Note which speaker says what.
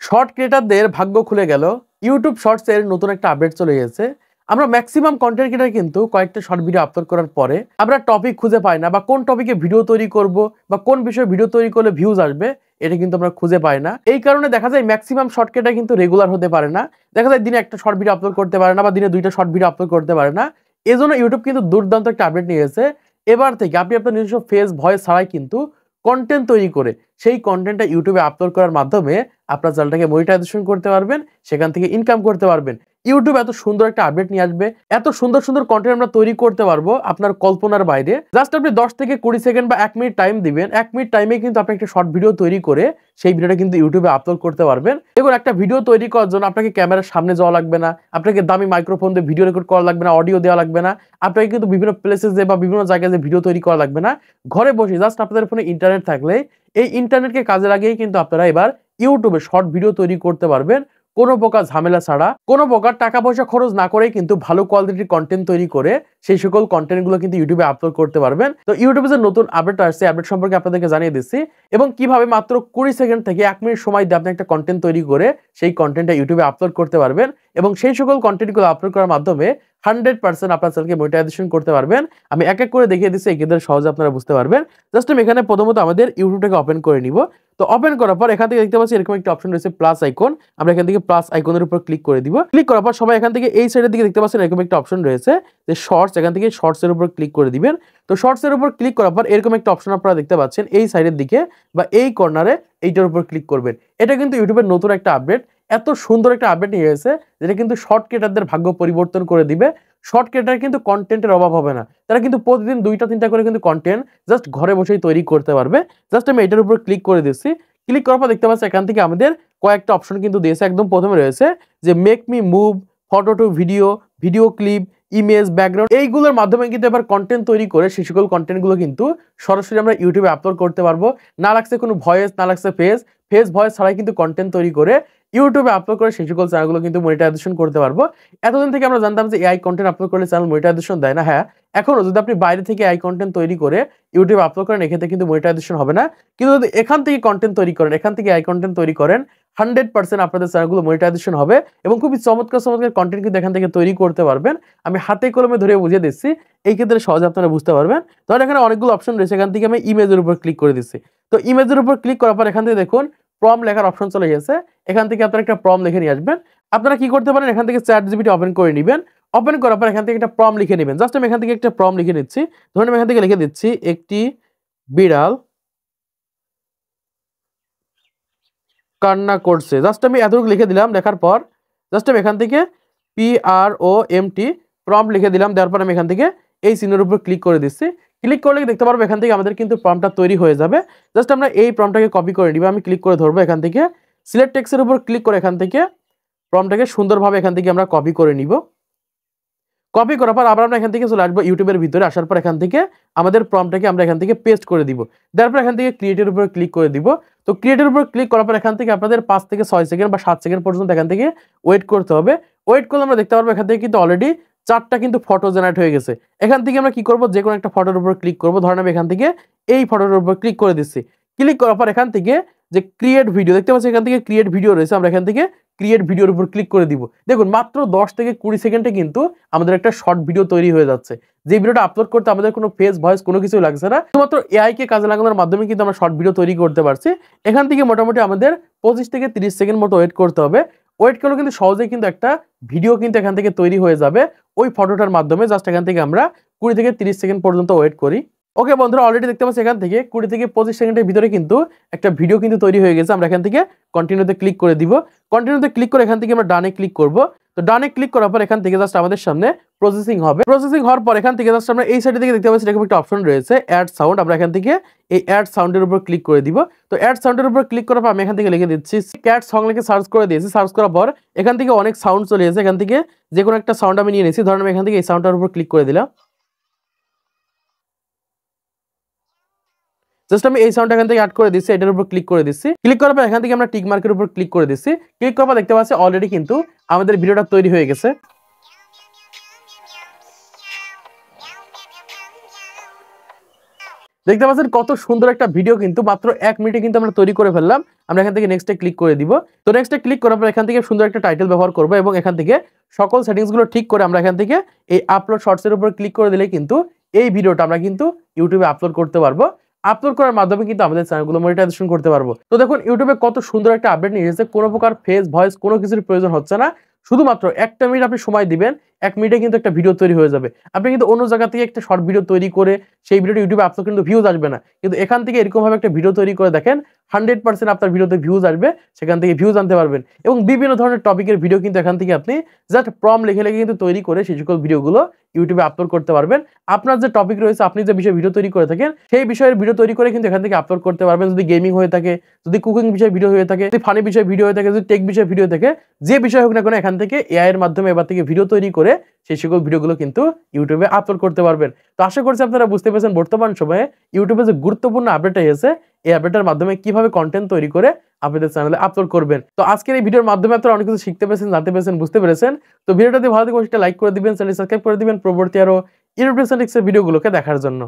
Speaker 1: Short ক্রিয়েটারদের ভাগ্য খুলে গেল। ইউটিউব শর্টসের নতুন একটা আপডেট চলে গেছে। আমরা ম্যাক্সিমাম কন্টেন্ট ক্রিয়েটার কিন্তু কয়েকটা শর্ট ভিডিও আপলোড করার পরে আমরা টপিক খুঁজে পাই না, বা কোন টপিকে ভিডিও তৈরি করব বা কোন বিষয়ে ভিডিও তৈরি করলে ভিউজ আসবে এটা কিন্তু আমরা খুঁজে পাই না। এই কারণে দেখা যায় ম্যাক্সিমাম শর্ট ক্রিয়েটার কিন্তু রেগুলার হতে পারে না। দেখা যায় দিনে একটা শর্ট ভিডিও আপলোড করতে পারে না, বা দিনে দুইটা শর্ট ভিডিও আপলোড করতে পারে না। এজন্য ইউটিউব কিন্তু দুর্দান্ত একটা আপডেট নিয়ে এসেছে। এবার থেকে আপনি আপনার নিজস্ব ফেস ভয়েস ছাড়াই কিন্তু কন্টেন্ট তৈরি করে সেই কন্টেন্টটা ইউটিউবে আপলোড করার মাধ্যমে আপনার চ্যানেলটাকে মনিটাইজেশন করতে পারবেন, সেখান থেকে ইনকাম করতে পারবেন। ইউটিউব এত সুন্দর একটা আপডেট নিয়ে আসবে, এত সুন্দর সুন্দর কন্টেন্ট আমরা তৈরি করতে পারবো আপনার কল্পনার বাইরে। জাস্ট আপনি 10 থেকে 20 সেকেন্ড বা 1 মিনিট টাইম দিবেন, 1 মিনিট টাইমে কিন্তু আপনি একটা শর্ট ভিডিও তৈরি করে সেই ভিডিওটা কিন্তু ইউটিউবে আপলোড করতে পারবেন। এবং একটা ভিডিও তৈরি করার জন্য আপনাকে ক্যামেরার সামনে যাওয়া লাগবে না, আপনাকে দামি মাইক্রোফোন দিয়ে ভিডিও রেকর্ড করা লাগবে না, অডিও দেওয়া লাগবে না, আপনাকে কিন্তু বিভিন্ন প্লেসেসে বা বিভিন্ন জায়গায় ভিডিও তৈরি করা লাগবে না। ঘরে বসে জাস্ট আপনাদের ফোনে ইন্টারনেট থাকলে এই ইন্টারনেটকে কাজে লাগিয়ে কিন্তু আপনারা এবার ইউটিউবে শর্ট ভিডিও তৈরি করতে পারবেন, কোনো প্রকার ঝামেলা ছাড়া, কোনো প্রকার টাকা পয়সা খরচ না করেই কিন্তু ভালো কোয়ালিটির কন্টেন্ট তৈরি করে সেই সকল কন্টেন্টগুলো কিন্তু ইউটিউবে আপলোড করতে পারবেন। তো ইউটিউবে যে নতুন আপডেট আসছে, আপডেট সম্পর্কে আপনাদেরকে জানিয়ে দিচ্ছি, এবং কিভাবে মাত্র 20 সেকেন্ড থেকে 1 মিনিট সময় দিয়ে আপনি একটা কন্টেন্ট তৈরি করে সেই কন্টেন্টটা ইউটিউবে আপলোড করতে পারবেন, এবং সেই সকল কন্টেন্টগুলো আপলোড করার মাধ্যমে 100% আপনার চ্যানেলকে মনিটাইজেশন করতে পারবেন। আমি এক এক করে দেখিয়ে দিচ্ছি, এক্ষেত্রে সহজে আপনারা বুঝতে পারবেন। জাস্ট আমি এখানে প্রথমত আমাদের ইউটিউবটাকে ওপেন করে নিব। তো ওপেন করার পর এখান থেকে দেখতে পাচ্ছি এরকম একটা অপশন রয়েছে প্লাস আইকন। আমরা এখান থেকে প্লাস আইকনের উপর ক্লিক করে দিব। ক্লিক করার পর সবাই এখান থেকে এই সাইডের দিকে দেখতে পাচ্ছেন এরকম একটা অপশন রয়েছে যে শর্টস, এখান থেকে শর্টস এর উপর ক্লিক করে দিবেন। তো শর্টস এর উপর ক্লিক করার পর এরকম একটা অপশন আপনারা দেখতে পাচ্ছেন এই সাইডের দিকে বা এই কর্নারে, এইটার উপর ক্লিক করবেন। এটা কিন্তু ইউটিউবের নতুন একটা আপডেট, এত সুন্দর একটা আপডেট নিয়ে এসেছে যেটা কিন্তু শর্ট ক্রিয়েটারদের ভাগ্য পরিবর্তন করে দিবে। শর্ট ক্রিয়েটার কিন্তু কন্টেন্টের অভাব হবে না, তারা কিন্তু প্রতিদিন 2টা 3টা করে কিন্তু কন্টেন্ট জাস্ট ঘরে বসেই তৈরি করতে পারবে। জাস্ট আমি এটার উপর ক্লিক করে দিচ্ছি। ক্লিক করার পর দেখতে পাচ্ছি এখান থেকে আমাদের কয়েকটা অপশন কিন্তু দিয়েছে। একদম প্রথমে রয়েছে যে make me move, photo to video, video clip, image, background, এইগুলোর মাধ্যমে কিন্তু এবার কন্টেন্ট তৈরি করে সেই সকল কন্টেন্টগুলো কিন্তু সরাসরি আমরা ইউটিউবে আপলোড করতে পারবো। না লাগছে কোনো ভয়েস, না লাগছে ফেস ভয়েস ছাড়াই কিন্তু কন্টেন্ট তৈরি করে ইউটিউবে আপলোড করে সেই সকল চ্যানেলগুলো কিন্তু মনিটাইজেশন করতে পারবো। এতদিন থেকে আমরা জানতাম যে এআই কন্টেন্ট আপলোড করলে চ্যানেল মনিটাইজেশন দেয় না। হ্যাঁ, এখনো যদি আপনি বাইরে থেকে এআই কন্টেন্ট তৈরি করে ইউটিউবে আপলোড করেন, এক্ষেত্রে কিন্তু মনিটাইজেশন হবে না। কিন্তু যদি এখান থেকে কন্টেন্ট তৈরি করেন, এখান থেকে এআই কন্টেন্ট তৈরি করেন, 100% আপনাদের চ্যানেলগুলো মনিটাইজেশন হবে, এবং খুবই চমৎকার চমৎকার কন্টেন্ট কিন্তু এখান থেকে তৈরি করতে পারবেন। আমি হাতে কলমে ধরে বুঝিয়ে দিচ্ছি, এই ক্ষেত্রে সহজে আপনারা বুঝতে পারবেন। ধরেন এখানে অনেকগুলো অপশন রয়েছে, এখান থেকে আমি ইমেজের উপর ক্লিক করে দিচ্ছি। তো ইমেজের উপর ক্লিক করার পর এখান থেকে দেখুন প্রম্পট লেখার অপশন চলে গেছে। এখান থেকে আপনারা একটা প্রম্পট লিখে নিয়ে আসবেন। আপনারা কি করতে পারেন, এখান থেকে চ্যাট জিপিটি ওপেন করে নেবেন। ওপেন করার পর এখান থেকে একটা প্রম্পট লিখে নেবেন। জাস্ট আমি এখান থেকে একটা প্রম্পট লিখে নিচ্ছি। ধরুন আমি এখান থেকে লিখে দিচ্ছি একটি বিড়াল কান্না করছে। জাস্ট আমি এতটুকু লিখে দিলাম। লেখার পর জাস্ট আমি এখান থেকে PROMPT প্রম্পট লিখে দিলাম। দেওয়ার পর আমি এখান থেকে এই চিহ্নের উপর ক্লিক করে দিচ্ছি। ক্লিক করলে দেখতে পারবো এখান থেকে আমাদের কিন্তু প্রম্পটটা তৈরি হয়ে যাবে। জাস্ট আমরা এই প্রম্পটটাকে কপি করে নিব। আমি ক্লিক করে ধরবো, এখান থেকে সিলেক্ট টেক্সটের উপর ক্লিক করে এখান থেকে প্রম্পটটাকে সুন্দরভাবে এখান থেকে আমরা কপি করে নিব। কপি করার পর আবার আমরা এখান থেকে চলে আসবো ইউটিউবের ভিতরে। আসার পর এখান থেকে আমাদের প্রম্পটটাকে আমরা এখান থেকে পেস্ট করে দিব। তারপর এখান থেকে ক্রিয়েটের উপর ক্লিক করে দিব। তো ক্রিয়েটের উপর ক্লিক করার পর এখান থেকে আপনাদের 5 থেকে 6 সেকেন্ড বা 7 সেকেন্ড পর্যন্ত এখান থেকে ওয়েট করতে হবে। ওয়েট করলে আমরা দেখতে পারবো এখান থেকে কিন্তু অলরেডি 4টা কিন্তু ফটো জেনারেট হয়ে গেছে। এখান থেকে আমরা কি করব, যে কোনো একটা ফটোর উপর ক্লিক করব। ধরেন আমি এখান থেকে এই ফটোর উপর ক্লিক করে দিচ্ছি। ক্লিক করার পর এখান থেকে যে ক্রিয়েট ভিডিও দেখতে পাচ্ছি, এখান থেকে ক্রিয়েট ভিডিও রয়েছে, আমরা এখান থেকে ক্রিয়েট ভিডিওর উপর ক্লিক করে দিব। দেখুন মাত্র 10 থেকে 20 সেকেন্ডে কিন্তু আমাদের একটা শর্ট ভিডিও তৈরি হয়ে যাচ্ছে। যে ভিডিওটা আপলোড করতে আমাদের কোনো ফেস ভয়েস কোনো কিছু লাগছে না, শুধুমাত্র এআই কে কাজে লাগানোর মাধ্যমে কিন্তু আমরা শর্ট ভিডিও তৈরি করতে পারছি। এখান থেকে মোটামুটি আমাদের 25 থেকে 30 সেকেন্ড মতো ওয়েট করতে হবে। ওয়েট করলে কিন্তু সহজেই কিন্তু একটা ভিডিও কিন্তু এখান থেকে তৈরি হয়ে যাবে ওই ফটোটার মাধ্যমে। জাস্ট এখান থেকে আমরা 20 থেকে 30 সেকেন্ড পর্যন্ত ওয়েট করি। ওকে বন্ধুরা, অলরেডি দেখতে পাচ্ছি এখান থেকে 20 থেকে 25 সেকেন্ডের ভিতরে কিন্তু একটা ভিডিও কিন্তু তৈরি হয়ে গেছে। আমরা এখান থেকে কন্টিনিউতে ক্লিক করে দিব। কন্টিনিউতে ক্লিক করে এখান থেকে আমরা ডানে ক্লিক করব। তো ডানে ক্লিক করার পর এখান থেকে জাস্ট আমাদের সামনে প্রসেসিং হবে। প্রসেসিং হওয়ার পর এখান থেকে জাস্ট আমরা এই সাইডে থেকে দেখতে পাচ্ছি এরকম একটা অপশন রয়েছে অ্যাড সাউন্ড। আমরা এখান থেকে এই অ্যাড সাউন্ডের উপর ক্লিক করে দিব। তো অ্যাড সাউন্ডের উপর ক্লিক করার পর আমি এখান থেকে লিখে দিচ্ছি ক্যাট সং লিখে সার্চ করে দিয়েছি। সার্চ করার পর এখান থেকে অনেক সাউন্ড চলে এসেছে। এখান থেকে যে কোনো একটা সাউন্ড আমি নিয়ে নিয়েছি। ধরেন আমি এখান থেকে এই সাউন্ডটার উপর ক্লিক করে দিলাম। জাস্ট আমি এই সাউন্ড এখান থেকে অ্যাড করে দিচ্ছি, এটার উপর ক্লিক করে দিচ্ছি। ক্লিক করার পর এখান থেকে আমরা টিক মার্কের উপর ক্লিক করে দিচ্ছি। ক্লিক করার পর দেখতে পাচ্ছি অলরেডি কিন্তু আমাদের ভিডিওটা তৈরি হয়ে গেছে। দেখতে পাচ্ছেন কত সুন্দর একটা ভিডিও কিন্তু মাত্র 1 মিনিটে কিন্তু আমরা তৈরি করে ফেললাম। আমরা এখান থেকে নেক্সটে ক্লিক করে দিব। তো নেক্সটে ক্লিক করার পর এখান থেকে সুন্দর একটা টাইটেল ব্যবহার করব এবং এখান থেকে সকল সেটিংস গুলো ঠিক করে আমরা এখান থেকে এই আপলোড শর্টস এর উপর ক্লিক করে দিলে কিন্তু এই ভিডিওটা আমরা কিন্তু ইউটিউবে আপলোড করতে পারবো। আপলোড করার মাধ্যমে কিন্তু আমাদের চ্যানেলগুলো মনিটাইজেশন করতে পারবো। তো দেখুন ইউটিউবে কত সুন্দর একটা আপডেট নিয়ে এসেছে, কোনো প্রকার ফেস ভয়েস কোনো কিছুর প্রয়োজন হচ্ছে না। শুধুমাত্র 1 মিনিট আপনি সময় দিবেন, 1 মিনিটে কিন্তু একটা ভিডিও তৈরি হয়ে যাবে। আপনি কিন্তু অন্য জায়গা থেকে একটা শর্ট ভিডিও তৈরি করে সেই ভিডিওটা ইউটিউবে আপলোড কিন্তু ভিউজ আসবে না। কিন্তু এখান থেকে এরকম ভাবে একটা ভিডিও তৈরি করে দেখেন 100% আপনার ভিডিওতে ভিউজ আসবে, সেখান থেকে ভিউজ আনতে পারবেন। এবং বিভিন্ন ধরনের টপিকের ভিডিও কিন্তু এখান থেকে আপনি জাস্ট প্রম্পট লিখে লিখে কিন্তু তৈরি করে সেই সকল ভিডিওগুলো ইউটিউবে আপলোড করতে পারবেন। আপনার যে টপিক রয়েছে, আপনি যে বিষয়ে ভিডিও তৈরি করে থাকেন সেই বিষয়ের ভিডিও তৈরি করে কিন্তু এখান থেকে আপলোড করতে পারবেন। যদি গেমিং হয়ে থাকে, যদি কুকিং বিষয়ে ভিডিও হয়ে থাকে, যদি ফানি বিষয়ে ভিডিও হয়ে থাকে, যদি টেক বিষয়ে ভিডিও থাকে, যে বিষয় হোক না কেন এখান থেকে এআই এর মাধ্যমে এবার থেকে ভিডিও তৈরি করে সেই সকল ভিডিওগুলো কিন্তু ইউটিউবে আপলোড করতে পারবেন। তো আশা করছি আপনারা বুঝতে পেরেছেন বর্তমান সময়ে ইউটিউবে যে গুরুত্বপূর্ণ আপডেট এসেছে, এই আপডেটের মাধ্যমে কিভাবে কন্টেন্ট তৈরি করে আপনাদের চ্যানেলে আপলোড করবেন। তো আজকের এই ভিডিওর মাধ্যমে আপনারা অনেক কিছু শিখতে পেরেছেন, জানতে পেরেছেন, বুঝতে পেরেছেন। তো ভিডিওটা যদি ভালো লাগে অবশ্যই লাইক করে দিবেন, চ্যানেল সাবস্ক্রাইব করে দিবেন পরবর্তী আরো ইউটিউব ভিডিওগুলোকে দেখার জন্য।